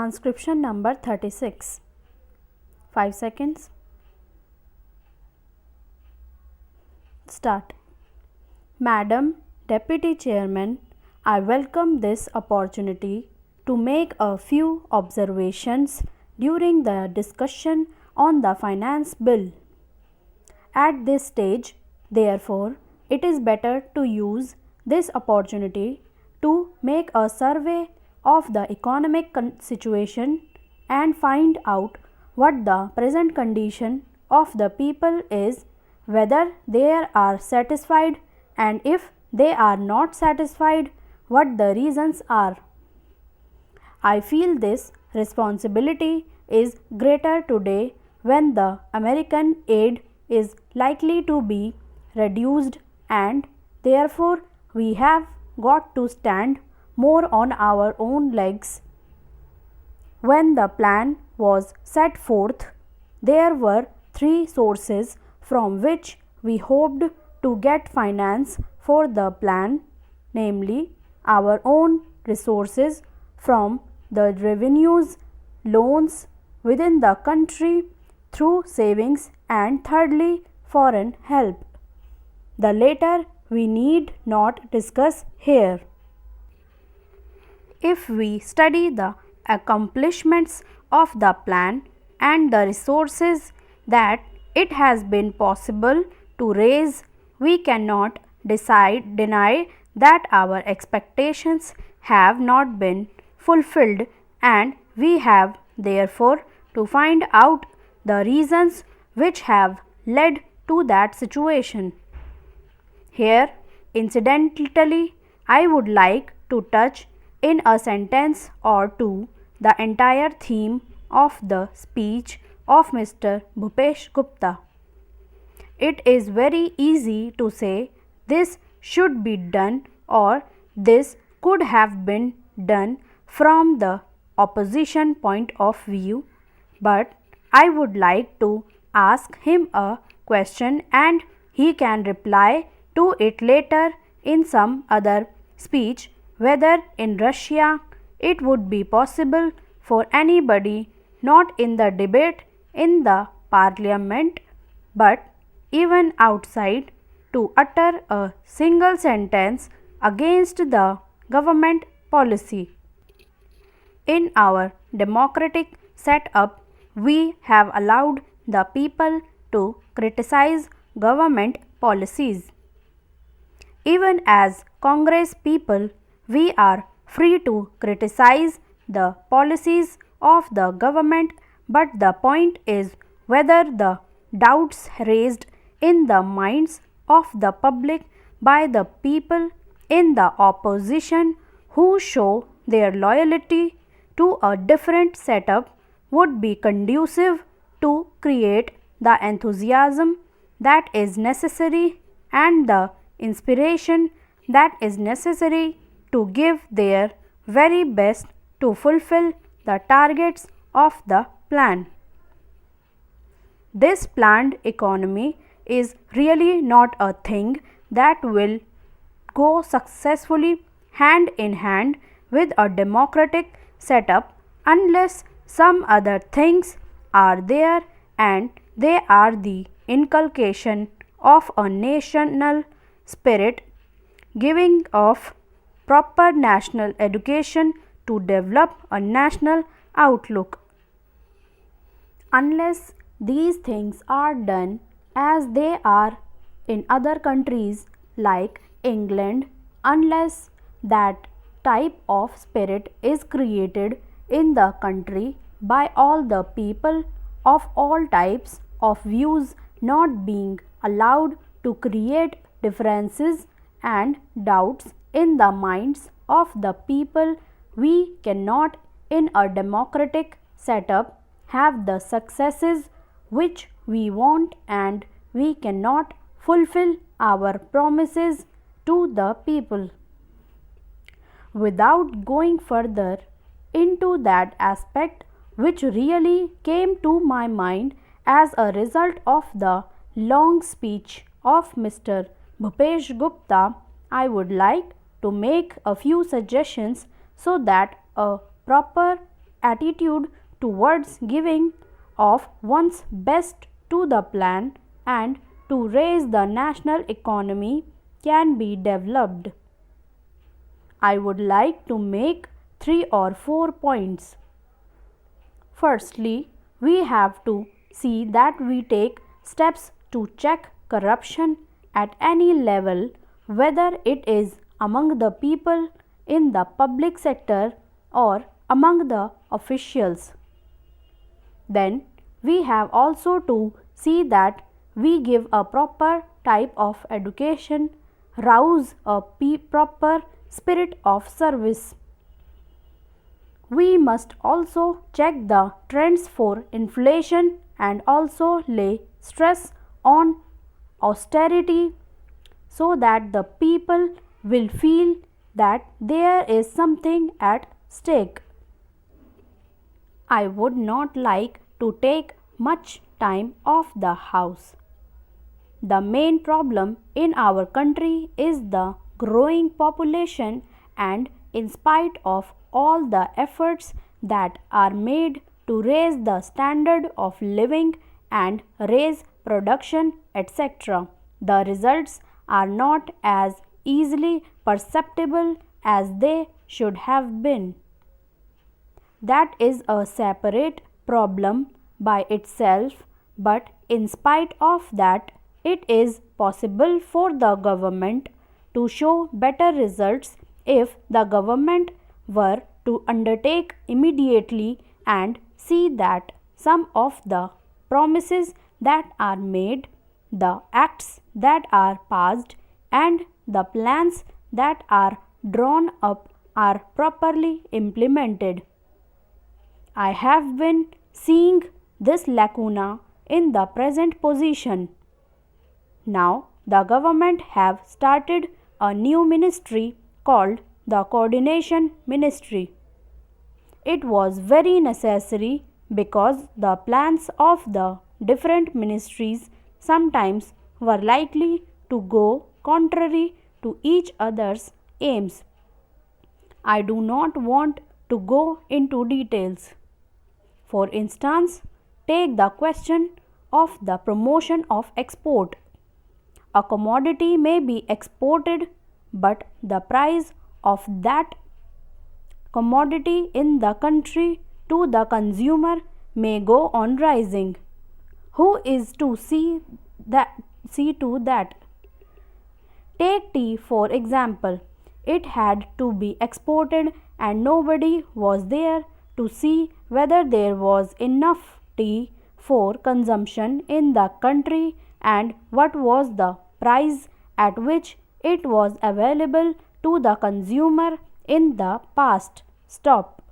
Transcription number 36. 5 seconds. Start. Madam Deputy Chairman, I welcome this opportunity to make a few observations during the discussion on the Finance Bill. At this stage, therefore, it is better to use this opportunity to make a survey of the economic situation and find out what the present condition of the people is, whether they are satisfied, and if they are not satisfied, what the reasons are. I feel this responsibility is greater today when the American aid is likely to be reduced, and therefore we have got to stand more on our own legs. When the plan was set forth, there were three sources from which we hoped to get finance for the plan, namely our own resources from the revenues, loans within the country through savings, and thirdly foreign help. The latter we need not discuss here. If we study the accomplishments of the plan and the resources that it has been possible to raise, we cannot deny that our expectations have not been fulfilled, and we have therefore to find out the reasons which have led to that situation. Here, incidentally, I would like to touch in a sentence or two the entire theme of the speech of Mr. Bhupesh Gupta. It is very easy to say this should be done or this could have been done from the opposition point of view, but I would like to ask him a question and he can reply to it later in some other speech, whether in Russia it would be possible for anybody not in the debate in the parliament but even outside to utter a single sentence against the government policy. In our democratic setup, we have allowed the people to criticize government policies. Even as Congress people, we are free to criticize the policies of the government, but the point is whether the doubts raised in the minds of the public by the people in the opposition who show their loyalty to a different setup would be conducive to create the enthusiasm that is necessary and the inspiration that is necessary to give their very best to fulfill the targets of the plan. This planned economy is really not a thing that will go successfully hand in hand with a democratic setup unless some other things are there, and they are the inculcation of a national spirit, giving of proper national education to develop a national outlook. Unless these things are done as they are in other countries like England, unless that type of spirit is created in the country by all the people of all types of views not being allowed to create differences and doubts in the minds of the people, we cannot in a democratic setup have the successes which we want, and we cannot fulfill our promises to the people. Without going further into that aspect which really came to my mind as a result of the long speech of Mr. Bhupesh Gupta, I would like to make a few suggestions so that a proper attitude towards giving of one's best to the plan and to raise the national economy can be developed. I would like to make 3 or 4 points. Firstly, we have to see that we take steps to check corruption at any level, whether it is among the people in the public sector or among the officials. Then we have also to see that we give a proper type of education, rouse a proper spirit of service. We must also check the trends for inflation and also lay stress on austerity so that the people will feel that there is something at stake. I would not like to take much time off the house. The main problem in our country is the growing population, and in spite of all the efforts that are made to raise the standard of living and raise production, etc., the results are not as easily perceptible as they should have been. That is a separate problem by itself, but in spite of that, it is possible for the government to show better results if the government were to undertake immediately and see that some of the promises that are made, the acts that are passed, and the plans that are drawn up are properly implemented. I have been seeing this lacuna in the present position. Now the government have started a new ministry called the Coordination Ministry. It was very necessary because the plans of the different ministries sometimes were likely to go contrary to each other's aims. I do not want to go into details. For instance, take the question of the promotion of export. A commodity may be exported, but the price of that commodity in the country to the consumer may go on rising. Who is to see to that? Take tea for example. It had to be exported and nobody was there to see whether there was enough tea for consumption in the country and what was the price at which it was available to the consumer in the past. Stop.